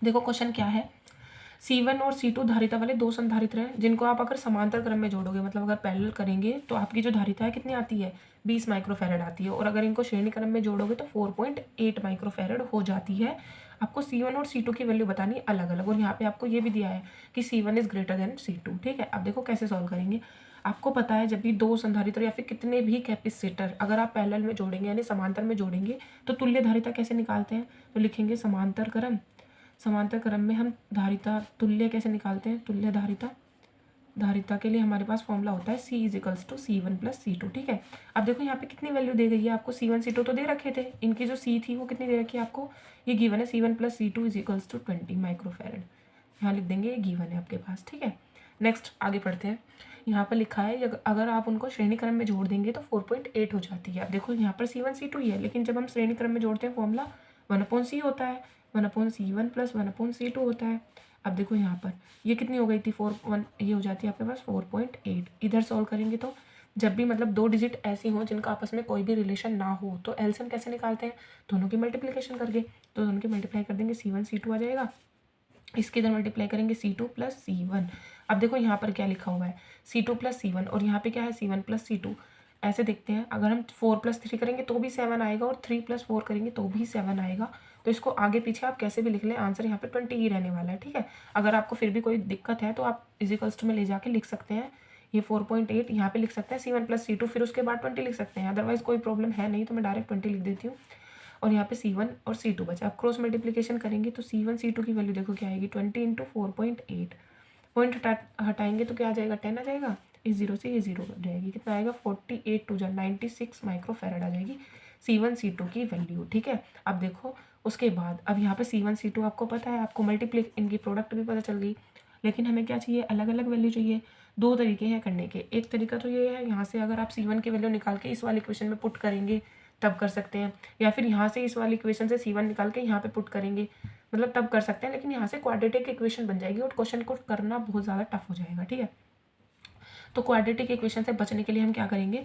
देखो क्वेश्चन क्या है, C1 और C2 धारिता वाले दो संधारित्र हैं जिनको आप अगर समांतर क्रम में जोड़ोगे, मतलब अगर पैरेलल करेंगे तो आपकी जो धारिता है कितनी आती है, 20 माइक्रोफैरड आती है, और अगर इनको श्रेणी क्रम में जोड़ोगे तो 4.8 माइक्रोफैरड हो जाती है। आपको C1 और C2 की वैल्यू बतानी है अलग अलग, और यहाँ पे आपको ये भी दिया है कि C1 is greater than C2। ठीक है, अब देखो कैसे सॉल्व करेंगे। आपको पता है जब भी दो संधारित्र या फिर कितने भी कैपेसिटर अगर आप पैरेलल में जोड़ेंगे यानी समांतर में जोड़ेंगे तो तुल्य धारिता कैसे निकालते हैं, तो लिखेंगे समांतर क्रम। समांतर क्रम में हम धारिता तुल्य कैसे निकालते हैं, तुल्य धारिता, धारिता के लिए हमारे पास फॉर्मूला होता है C is equals to C1 plus C2। ठीक है, अब देखो यहाँ पे कितनी वैल्यू दे गई है आपको, C1 C2 तो दे रखे थे, इनकी जो C थी वो कितनी दे रखी है आपको, ये गिवन है C1 plus C2 is equals to 20 microfarad, यहाँ लिख देंगे, ये गिवन है आपके पास। ठीक है, नेक्स्ट आगे पढ़ते हैं। यहाँ पर लिखा है अगर आप उनको श्रेणी क्रम में जोड़ देंगे तो 4.8 हो जाती है। अब देखो यहाँ पर C1 C2 ही है, लेकिन जब हम श्रेणी क्रम में जोड़ते हैं फॉर्मूला 1/C होता है, 1/C1 प्लस 1/C2 होता है। अब देखो यहाँ पर ये कितनी हो गई थी, 4 ये हो जाती है आपके पास 4.8। इधर सॉल्व करेंगे तो जब भी मतलब दो डिजिट ऐसी हों जिनका आपस में कोई भी रिलेशन ना हो तो एलसीएम कैसे निकालते हैं, दोनों की मल्टीप्लिकेशन करके, तो दोनों की मल्टीप्लाई कर देंगे, C1 C2 आ जाएगा, इसके इधर मल्टीप्लाई करेंगे C2 प्लस C1। अब देखो यहाँ पर क्या लिखा हुआ है, C2 प्लस C1, और यहाँ पे क्या है C1 प्लस C2। ऐसे देखते हैं, अगर हम 4 प्लस 3 करेंगे तो भी 7 आएगा, और 3 प्लस 4 करेंगे तो भी 7 आएगा। तो इसको आगे पीछे आप कैसे भी लिख लें, आंसर यहाँ पे 20 ही रहने वाला है। ठीक है, अगर आपको फिर भी कोई दिक्कत है तो आप इजिकल्स टू में ले जाके लिख सकते हैं, ये 4.8 यहाँ पे लिख सकते हैं C1 प्लस C2, फिर उसके बाद 20 लिख सकते हैं, अदरवाइज कोई प्रॉब्लम है नहीं तो मैं डायरेक्ट 20 लिख देती हूँ। और यहाँ पे C1 और C2 बचा, आप क्रॉस मल्टीप्लिकेशन करेंगे तो C1 C2 की वैल्यू देखो क्या आएगी, 20 इंटू 4.8, पॉइंट हटाएंगे तो क्या आ जाएगा, 10 आ जाएगा, इस जीरो से ये जीरो हो जाएगी, कितना आएगा 48 टू 96 माइक्रोफैरड आ जाएगी C1 C2 की वैल्यू। ठीक है, अब देखो उसके बाद अब यहाँ पे C1 C2 आपको पता है, आपको मल्टीप्लाई इनकी प्रोडक्ट भी पता चल गई, लेकिन हमें क्या चाहिए, अलग अलग वैल्यू चाहिए। दो तरीके हैं करने के, एक तरीका तो ये है यहाँ से अगर आप C1 की वैल्यू निकाल के इस वाले इक्वेशन में पुट करेंगे तब कर सकते हैं, या फिर यहाँ से इस वाली इक्वेशन से C1 निकाल के यहाँ पे पुट करेंगे, मतलब तब कर सकते हैं, लेकिन यहाँ से क्वाड्रेटिक इक्वेशन बन जाएगी और क्वेश्चन को करना बहुत ज़्यादा टफ हो जाएगा। ठीक है, तो क्वाड्रेटिक इक्वेशन से बचने के लिए हम क्या करेंगे,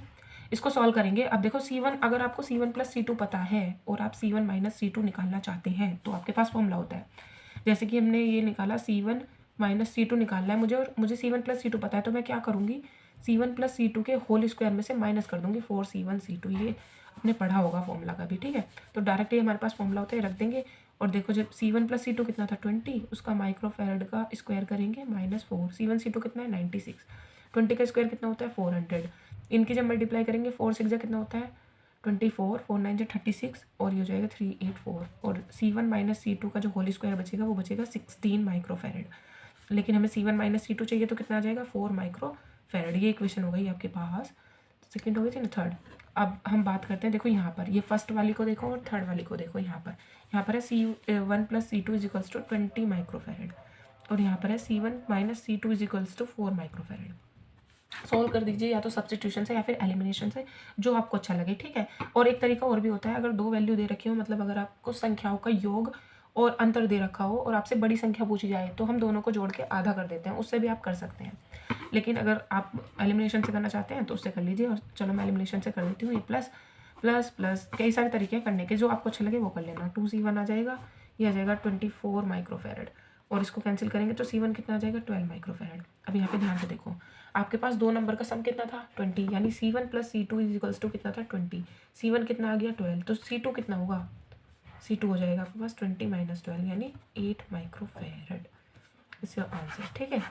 इसको सॉल्व करेंगे। अब देखो C1, अगर आपको C1 प्लस C2 पता है और आप C1 माइनस C2 निकालना चाहते हैं तो आपके पास फॉर्मूला होता है, जैसे कि हमने ये निकाला C1 माइनस C2 निकालना है मुझे, और मुझे C1 प्लस C2 पता है, तो मैं क्या करूँगी, C1 प्लस C2 के होल स्क्वायर में से माइनस कर दूँगी 4C1 C2, ये आपने पढ़ा होगा फॉर्मूला का भी। ठीक है, तो डायरेक्ट ये हमारे पास फॉर्मूला होता है, रख देंगे, और देखो जब C1 प्लस C2 कितना था 20, उसका माइक्रोफैरड का स्क्वायर करेंगे -4, C1 C2 कितना है 96, 20 का स्क्वायर कितना होता है 400, इनकी जब मल्टीप्लाई करेंगे 4 6 जा कितना होता है 24, 4 9 जा 36, और ये हो जाएगा 384, और C1 माइनस C2 का जो होल स्क्वायर बचेगा वो बचेगा 16 माइक्रोफैरड, लेकिन हमें C1 माइनस C2 चाहिए तो कितना आ जाएगा 4 माइक्रोफैरड। ये इक्वेशन हो गई आपके पास, सेकेंड हो गई थी ना, थर्ड। अब हम बात करते हैं, देखो यहाँ पर ये फर्स्ट वाली को देखो और थर्ड वाली को देखो, यहाँ पर है C1 plus C2 is equals to 20 microfarad, और यहाँ पर है C1 minus C2 is equals to 4 microfarad. Solve कर दीजिए या तो सब्स्टिट्यूशन से या फिर एलिमिनेशन से, जो आपको अच्छा लगे। ठीक है, और एक तरीका और भी होता है, अगर दो वैल्यू दे रखी हो, मतलब अगर आपको संख्याओं का योग और अंतर दे रखा हो और आपसे बड़ी संख्या पूछी जाए तो हम दोनों को जोड़ के आधा कर देते हैं, उससे भी आप कर सकते हैं, लेकिन अगर आप एलिमिनेशन से करना चाहते हैं तो उससे कर लीजिए। और चलो मैं एलिमिनेशन से कर देती हूँ, ये प्लस प्लस प्लस कई सारे तरीके करने के, जो आपको अच्छे लगे वो कर लेना। 2C1 आ जाएगा, ये आ जाएगा 24 माइक्रोफैरड, और इसको कैंसिल करेंगे तो C1 कितना आ जाएगा 12 माइक्रोफैरड। अब यहाँ पे ध्यान से देखो, आपके पास दो नंबर का सम कितना था 20, यानी C1 plus C2 is equals to कितना था 20, C1 कितना आ गया 12, तो C2 कितना होगा, C2 हो जाएगा आपके पास 20 माइनस 12 यानी 8 माइक्रोफैरड, इसका आंसर। ठीक है।